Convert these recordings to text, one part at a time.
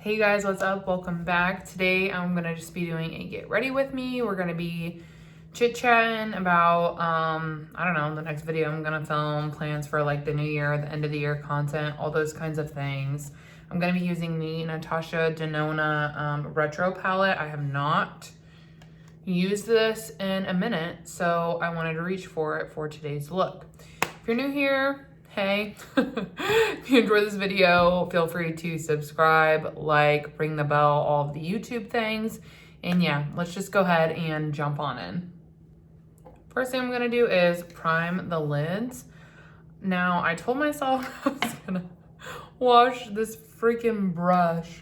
Hey guys, what's up? Welcome back. Today I'm gonna just be doing a get ready with me. We're gonna be chit-chatting about I don't know, the next video I'm gonna film, plans for like the new year, the end of the year content, all those kinds of things. I'm gonna be using the Natasha Denona retro palette. I have not used this in a minute, so I wanted to reach for it for today's look. If you're new here, hey, if you enjoyed this video, feel free to subscribe, like, ring the bell, all of the YouTube things. And yeah, let's just go ahead and jump on in. First thing I'm gonna do is prime the lids. Now, I told myself I was gonna wash this freaking brush,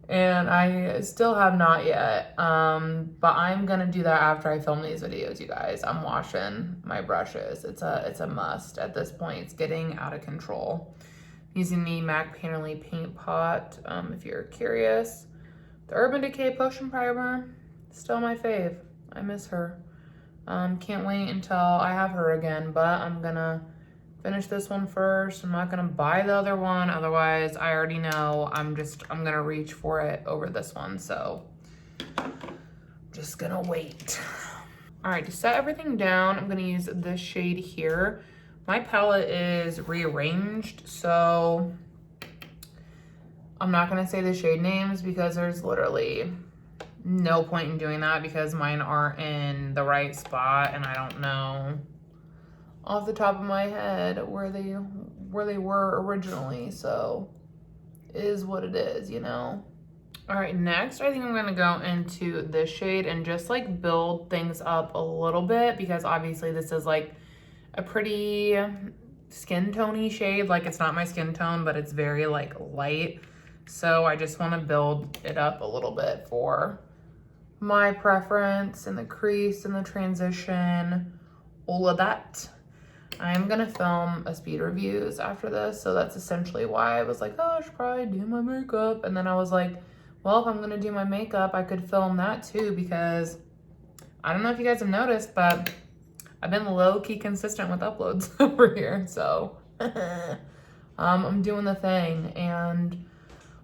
and I still have not yet, but I'm gonna do that after I film these videos, you guys. I'm washing my brushes. It's a must at this point. It's getting out of control. Using the MAC Painterly Paint Pot, if you're curious. The Urban Decay Potion Primer, still my fave. I miss her. Can't wait until I have her again, but I'm gonna finish this one first. I'm not gonna buy the other one, otherwise I already know I'm gonna reach for it over this one, so just gonna wait. All right, to set everything down, I'm gonna use this shade here. My palette is rearranged, so I'm not gonna say the shade names because there's literally no point in doing that because mine aren't in the right spot and I don't know off the top of my head where they were originally, so it is what it is, you know. All right, next I think I'm gonna go into this shade and just like build things up a little bit because obviously this is like a pretty skin tone-y shade. Like it's not my skin tone, but it's very like light, so I just want to build it up a little bit for my preference and the crease and the transition, all of that. I'm gonna film a speed reviews after this, so that's essentially why I was like, oh, I should probably do my makeup. And then I was like, well, if I'm gonna do my makeup, I could film that too, because I don't know if you guys have noticed, but I've been low-key consistent with uploads over here, so I'm doing the thing. And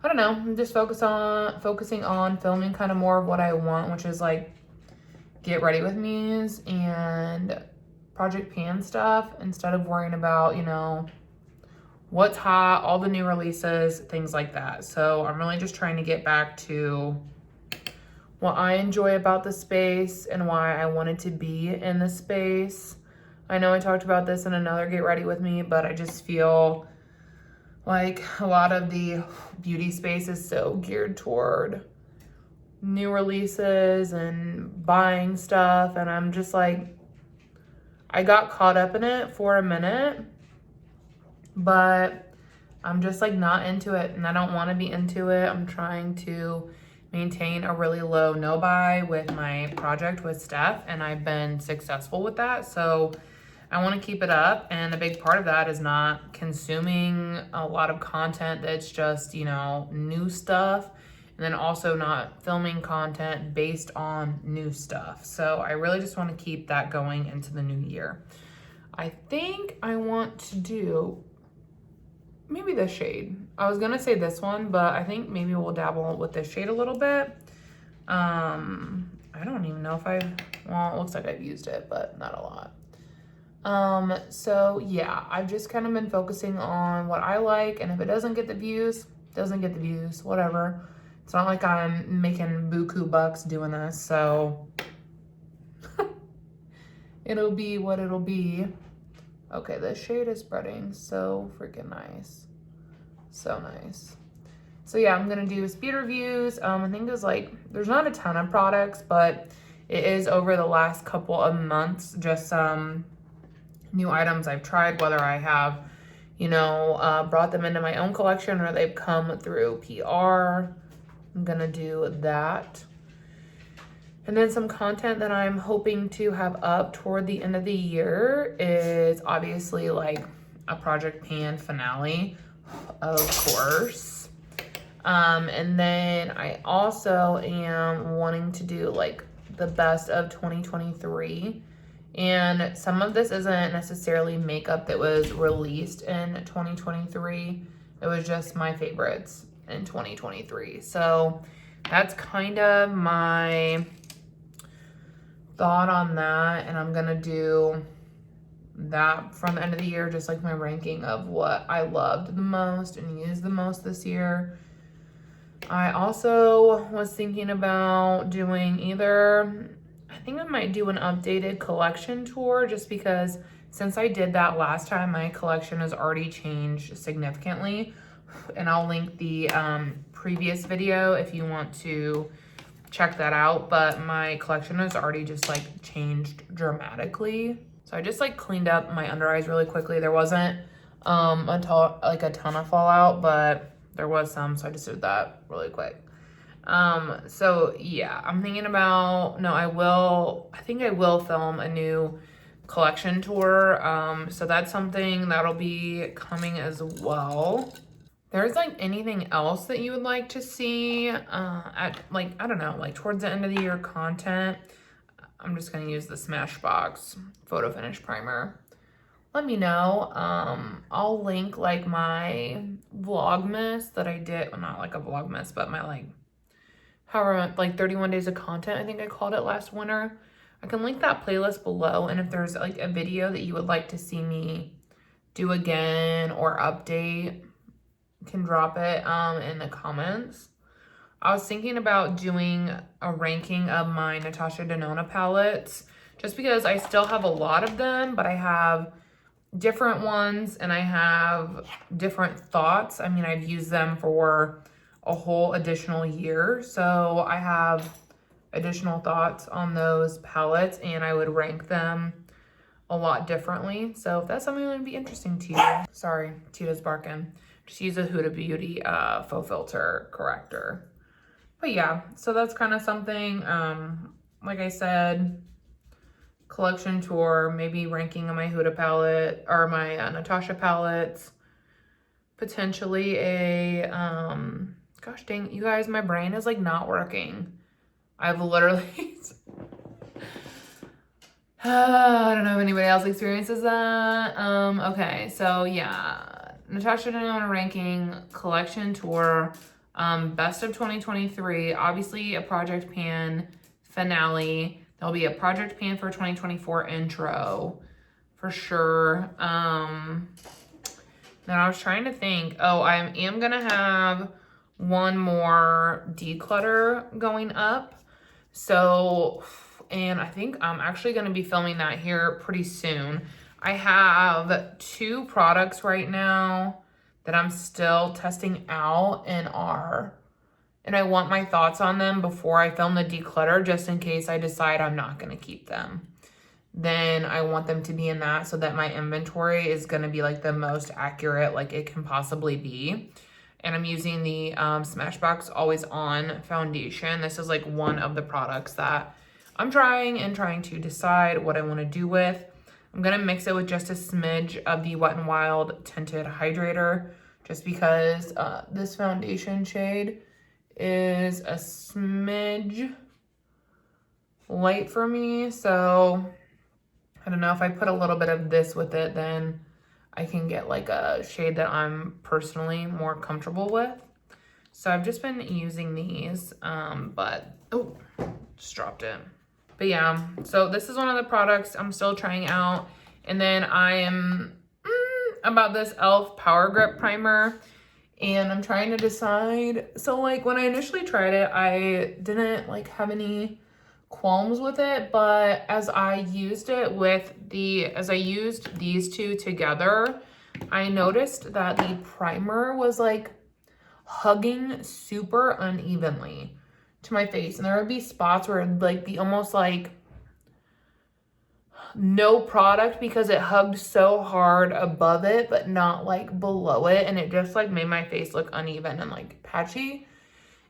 I don't know, I'm just focusing on filming kind of more of what I want, which is like get ready with me's and Project Pan stuff instead of worrying about, you know, what's hot, all the new releases, things like that. So I'm really just trying to get back to what I enjoy about the space and why I wanted to be in the space. I know I talked about this in another Get Ready With Me, but I just feel like a lot of the beauty space is so geared toward new releases and buying stuff, and I'm just like, I got caught up in it for a minute, but I'm just like not into it, and I don't want to be into it. I'm trying to maintain a really low no buy with my project with Steph, and I've been successful with that. So I want to keep it up, and a big part of that is not consuming a lot of content that's just, you know, new stuff, and then also not filming content based on new stuff. So I really just want to keep that going into the new year. I think I want to do maybe this shade. I was gonna say this one, but I think maybe we'll dabble with this shade a little bit. I don't even know if well, it looks like I've used it, but not a lot. So yeah, I've just kind of been focusing on what I like, and if it doesn't get the views, doesn't get the views, whatever. It's not like I'm making buku bucks doing this, so it'll be what it'll be. Okay, this shade is spreading so freaking nice. So nice. So yeah, I'm gonna do speed reviews. I think there's there's not a ton of products, but it is over the last couple of months, just some new items I've tried, whether I have, you know, brought them into my own collection or they've come through PR. I'm gonna do that. And then some content that I'm hoping to have up toward the end of the year is obviously like a Project Pan finale, of course. And then I also am wanting to do like the best of 2023. And some of this isn't necessarily makeup that was released in 2023. It was just my favorites in 2023. So that's kind of my thought on that. And I'm gonna do that from the end of the year, just like my ranking of what I loved the most and used the most this year. I also was thinking about doing either, I think I might do an updated collection tour, just because since I did that last time, my collection has already changed significantly. And I'll link the previous video if you want to check that out. But my collection has already just like changed dramatically. So I just like cleaned up my under eyes really quickly. There wasn't a ton of fallout, but there was some, so I just did that really quick. So yeah, I'm thinking about, I think I will film a new collection tour. So that's something that'll be coming as well. There's like anything else that you would like to see at like, I don't know, like towards the end of the year content, I'm just gonna use the Smashbox Photo Finish Primer. Let me know. I'll link like my Vlogmas that I did, well, not like a Vlogmas, but my like 31 days of content, I think I called it last winter. I can link that playlist below, and if there's like a video that you would like to see me do again or update, you can drop it in the comments. I was thinking about doing a ranking of my Natasha Denona palettes, just because I still have a lot of them, but I have different ones and I have different thoughts. I mean, I've used them for a whole additional year, so I have additional thoughts on those palettes and I would rank them a lot differently. So if that's something that would be interesting to you, sorry, Tita's barking. Just use a Huda Beauty faux filter corrector. But yeah, so that's kind of something, like I said, collection tour, maybe ranking of my Huda palette or my Natasha palettes, potentially a, gosh dang, you guys, my brain is like not working. I've literally, I don't know if anybody else experiences that. Okay, so yeah, Natasha Denona ranking, collection tour, best of 2023, obviously a Project Pan finale. There'll be a Project Pan for 2024 intro for sure. Then I was trying to think, I am gonna have one more declutter going up. So, and I think I'm actually gonna be filming that here pretty soon. I have 2 products right now that I'm still testing out and I want my thoughts on them before I film the declutter, just in case I decide I'm not gonna keep them. Then I want them to be in that so that my inventory is gonna be like the most accurate like it can possibly be. And I'm using the Smashbox Always On foundation. This is like one of the products that I'm trying to decide what I wanna do with. I'm gonna mix it with just a smidge of the Wet n Wild Tinted Hydrator, just because this foundation shade is a smidge light for me. So I don't know, if I put a little bit of this with it, then I can get like a shade that I'm personally more comfortable with. So I've just been using these, but, oh, just dropped it. But yeah, so this is one of the products I'm still trying out. And then I am about this e.l.f. Power Grip Primer. And I'm trying to decide. So like when I initially tried it, I didn't like have any qualms with it. But as I used these 2 together, I noticed that the primer was like hugging super unevenly to my face. And there would be spots where it'd like be almost like no product because it hugged so hard above it, but not like below it. And it just like made my face look uneven and like patchy.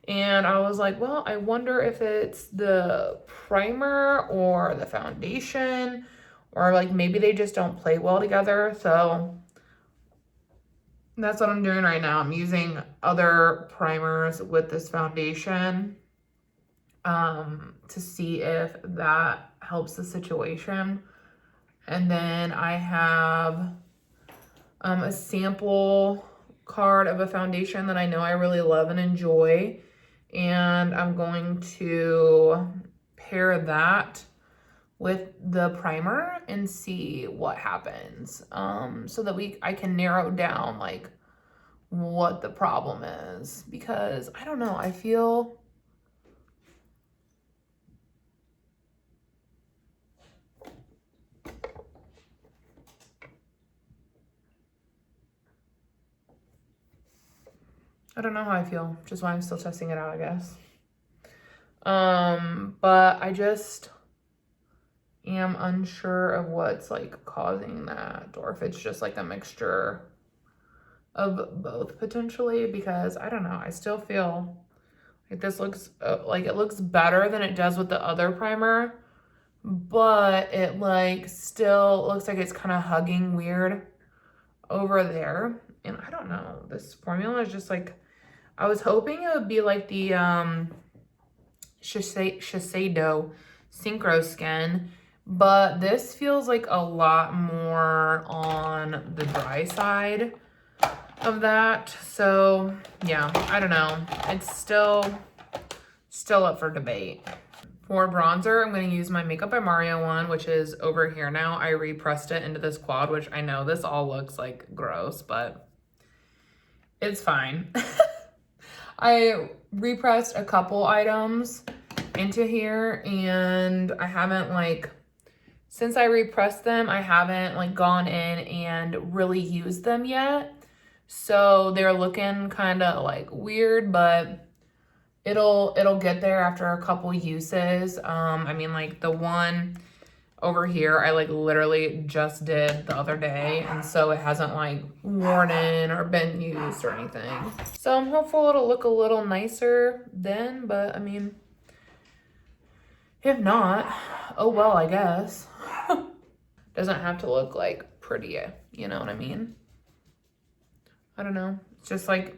And I was like, well, I wonder if it's the primer or the foundation, or like maybe they just don't play well together. So that's what I'm doing right now. I'm using other primers with this foundation to see if that helps the situation. And then I have a sample card of a foundation that I know I really love and enjoy. And I'm going to pair that with the primer and see what happens, so that I can narrow down like what the problem is, because I don't know, I don't know how I feel, which is why I'm still testing it out, I guess. But I just am unsure of what's like causing that, or if it's just like a mixture of both potentially, because I don't know, I still feel like this looks like it looks better than it does with the other primer, but it like still looks like it's kind of hugging weird over there. And I don't know, this formula is just like, I was hoping it would be like the Shiseido Synchro Skin, but this feels like a lot more on the dry side of that. So yeah, I don't know. It's still up for debate. For bronzer, I'm going to use my Makeup by Mario one, which is over here now. I repressed it into this quad, which I know this all looks like gross, but it's fine. I repressed a couple items into here, and I haven't like, since I repressed them, I haven't like gone in and really used them yet. So they're looking kind of like weird, but it'll get there after a couple uses. I mean, like the one over here, I like literally just did the other day, and so it hasn't like worn in or been used or anything. So I'm hopeful it'll look a little nicer then, but I mean, if not, oh well, I guess. Doesn't have to look like pretty, you know what I mean? I don't know. It's just like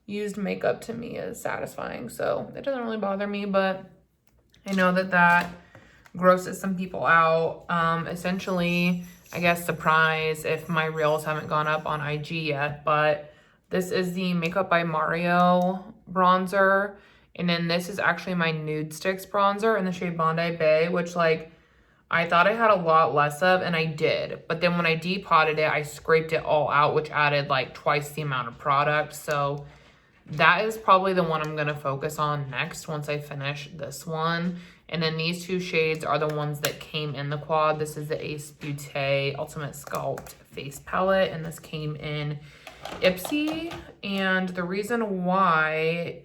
used makeup to me is satisfying, so it doesn't really bother me, but I know that grosses some people out. Essentially, I guess surprise if my reels haven't gone up on IG yet, but this is the Makeup by Mario bronzer, and then this is actually my Nude Sticks bronzer in the shade Bondi Bay, which like I thought I had a lot less of, and I did, but then when I depotted it, I scraped it all out, which added like twice the amount of product. So that is probably the one I'm going to focus on next once I finish this one. And then these two shades are the ones that came in the quad. This is the Ace Beauté Ultimate Sculpt Face Palette, and this came in Ipsy. And the reason why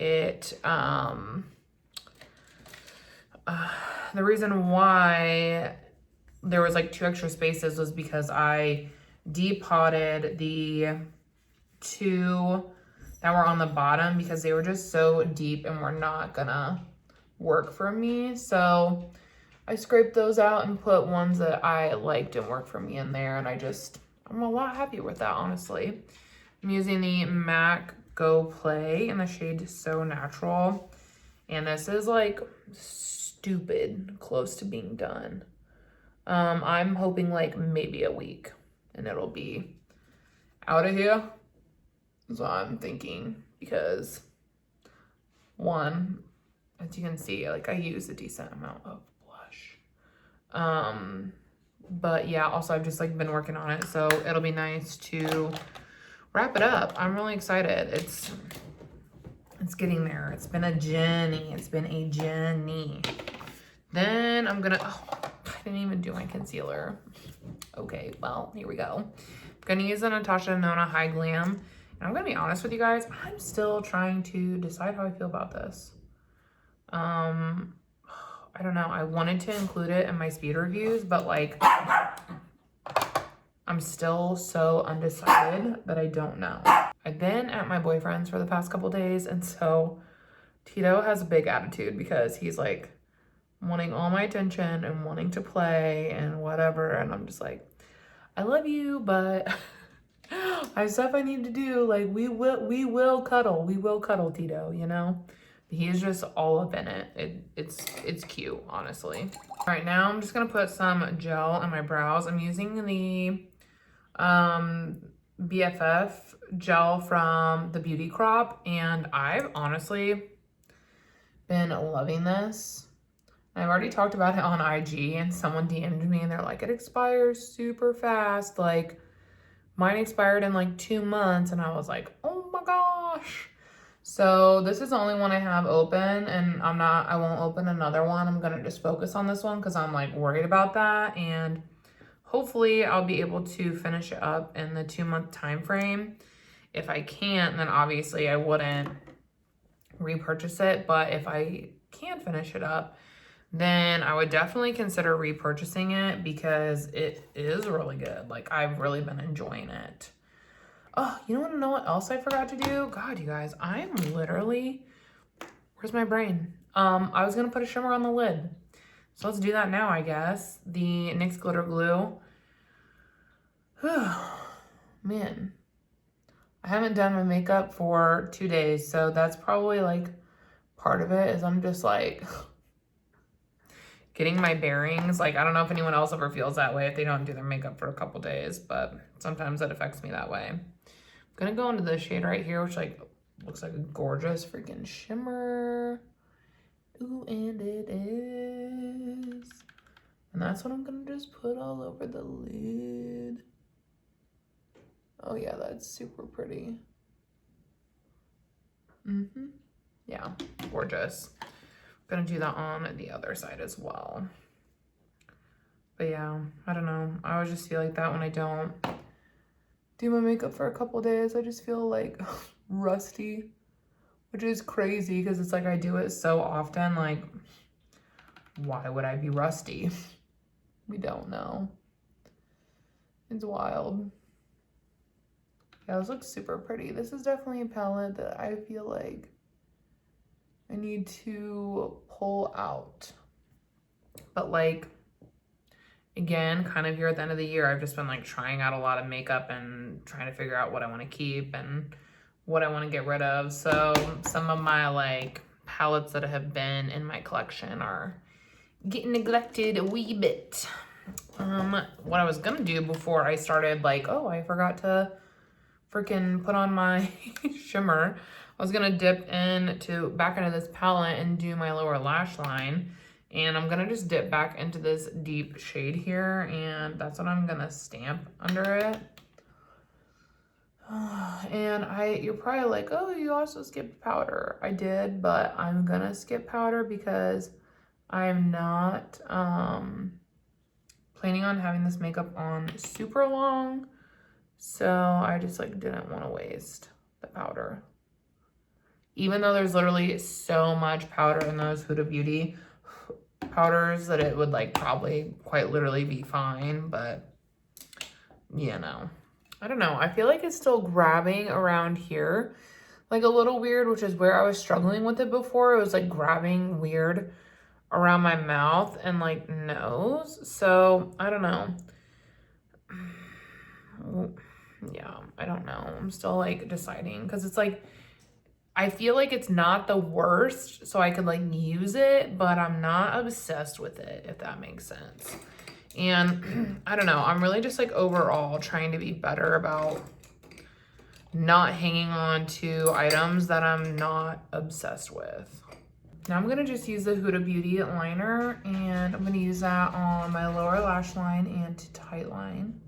there was like 2 extra spaces was because I depotted the 2 that were on the bottom because they were just so deep and were not gonna work for me. So I scraped those out and put ones that I liked and worked for me in there, and I'm a lot happier with that, honestly. I'm using the MAC Go Play in the shade So Natural, and this is like stupid close to being done. I'm hoping like maybe a week and it'll be out of here. That's what I'm thinking, because one, as you can see, like I use a decent amount of blush. But yeah, also I've just like been working on it, so it'll be nice to wrap it up. I'm really excited. It's getting there. It's been a journey. Then I'm gonna, I didn't even do my concealer. Okay, well, here we go. I'm gonna use the Natasha Denona High Glam. And I'm gonna be honest with you guys, I'm still trying to decide how I feel about this. I don't know. I wanted to include it in my speed reviews, but like, I'm still so undecided that I don't know. I've been at my boyfriend's for the past couple days, and so Tito has a big attitude because he's like wanting all my attention and wanting to play and whatever, and I'm just like, I love you, but I have stuff I need to do. Like, we will cuddle, Tito, you know? He's just all up in it. It's cute, honestly. All right, now I'm just gonna put some gel on my brows. I'm using the BFF gel from the Beauty Crop, and I've honestly been loving this. I've already talked about it on IG, and someone DM'd me and they're like, it expires super fast. Like, mine expired in like 2 months, and I was like, oh my gosh. So this is the only one I have open, and I won't open another one. I'm gonna just focus on this one because I'm like worried about that, and hopefully I'll be able to finish it up in the 2-month time frame. If I can't, then obviously I wouldn't repurchase it, but if I can finish it up, then I would definitely consider repurchasing it because it is really good. Like, I've really been enjoying it. Oh, you want to know what else I forgot to do? God, you guys, I'm literally, where's my brain? I was going to put a shimmer on the lid. So let's do that now, I guess. The NYX Glitter Glue. Man, I haven't done my makeup for 2 days, so that's probably like part of it is I'm just like getting my bearings. Like, I don't know if anyone else ever feels that way if they don't do their makeup for a couple days, but sometimes it affects me that way. I'm gonna go into this shade right here, which like looks like a gorgeous freaking shimmer. Ooh, and it is. And that's what I'm gonna just put all over the lid. Oh yeah, that's super pretty. Yeah, gorgeous. I'm gonna do that on the other side as well. But yeah, I don't know. I always just feel like that when I don't do my makeup for a couple days. I just feel like rusty, which is crazy because it's like I do it so often. Like, why would I be rusty? We don't know. It's wild. Yeah, this looks super pretty. This is definitely a palette that I feel like I need to pull out. But like, again, kind of here at the end of the year, I've just been like trying out a lot of makeup and trying to figure out what I want to keep and what I want to get rid of. So some of my like palettes that have been in my collection are getting neglected a wee bit. What I was gonna do before I started, like, oh, I forgot to freaking put on my shimmer. I was gonna dip back into this palette and do my lower lash line. And I'm gonna just dip back into this deep shade here, and that's what I'm gonna stamp under it. And you're probably like, oh, you also skipped powder. I did, but I'm gonna skip powder because I'm not planning on having this makeup on super long. So I just like didn't want to waste the powder. Even though there's literally so much powder in those Huda Beauty powders that it would like probably quite literally be fine, but you know, I don't know. I feel like it's still grabbing around here like a little weird, which is where I was struggling with it before. It was like grabbing weird around my mouth and like nose. So I don't know. Yeah, I don't know. I'm still like deciding because it's like I feel like it's not the worst, so I could like use it, but I'm not obsessed with it, if that makes sense. And I don't know, I'm really just like overall trying to be better about not hanging on to items that I'm not obsessed with. Now I'm gonna just use the Huda Beauty liner, and I'm gonna use that on my lower lash line and to tight line.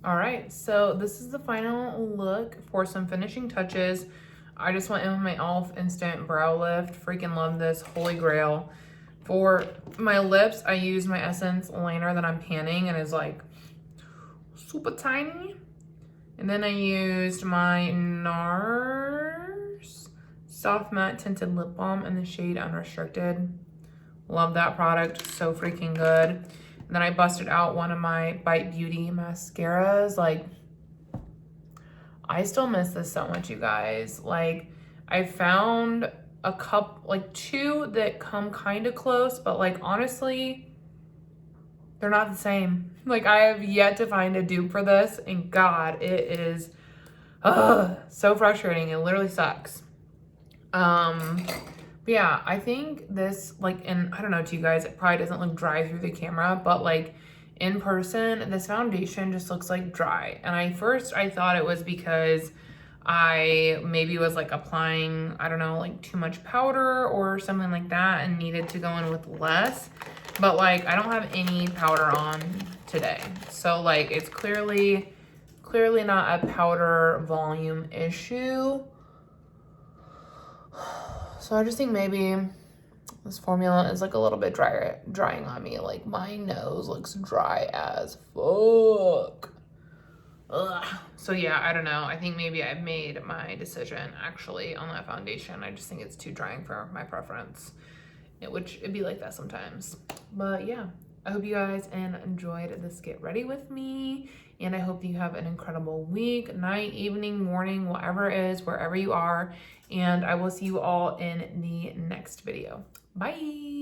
All right, so this is the final look. For some finishing touches, I just went in with my e.l.f. Instant Brow Lift. Freaking love this, holy grail. For my lips, I use my Essence liner that I'm panning and is like super tiny. And then I used my NARS Soft Matte Tinted Lip Balm in the shade Unrestricted. Love that product, so freaking good. And then I busted out one of my Bite Beauty mascaras. Like, I still miss this so much, you guys. Like, I found a couple, like 2 that come kind of close, but like honestly, they're not the same. Like, I have yet to find a dupe for this, and God, it is so frustrating. It literally sucks. But yeah, I think this, like, and I don't know to you guys, it probably doesn't look dry through the camera, but like in person, this foundation just looks like dry. And I thought it was because I maybe was like applying, I don't know, like too much powder or something like that and needed to go in with less. But like, I don't have any powder on today. So like, it's clearly not a powder volume issue. So I just think maybe this formula is like a little bit drying on me. Like my nose looks dry as fuck. Ugh. So yeah, I don't know. I think maybe I've made my decision actually on that foundation. I just think it's too drying for my preference, which it'd be like that sometimes. But yeah, I hope you guys enjoyed this get ready with me. And I hope that you have an incredible week, night, evening, morning, whatever it is, wherever you are. And I will see you all in the next video. Bye.